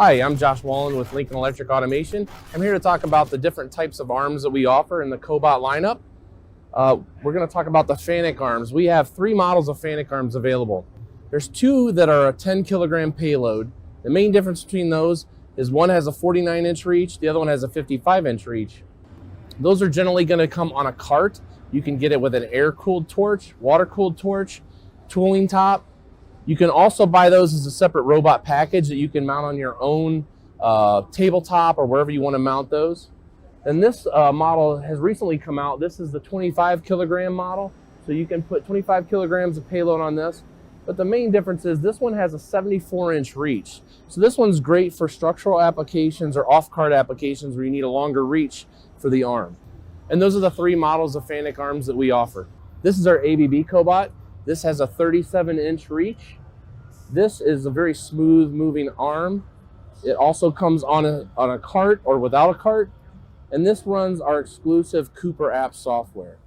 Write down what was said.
Hi, I'm Josh Wallen with Lincoln Electric Automation. I'm here to talk about the different types of arms that we offer in the Cobot lineup. We're going to talk about the FANUC arms. We have 3 models of FANUC arms available. There's 2 that are a 10 kilogram payload. The main difference between those is one has a 49-inch reach, the other one has a 55-inch reach. Those are generally going to come on a cart. You can get it with an air-cooled torch, water-cooled torch, tooling top. You can also buy those as a separate robot package that you can mount on your own tabletop or wherever you want to mount those. And this model has recently come out. This is the 25 kilogram model. So you can put 25 kilograms of payload on this. But the main difference is this one has a 74-inch reach. So this one's great for structural applications or off-cart applications where you need a longer reach for the arm. And those are the 3 models of FANUC arms that we offer. This is our ABB Cobot. This has a 37-inch reach. This is a very smooth moving arm. It also comes on a cart or without a cart. And this runs our exclusive Cooper app software.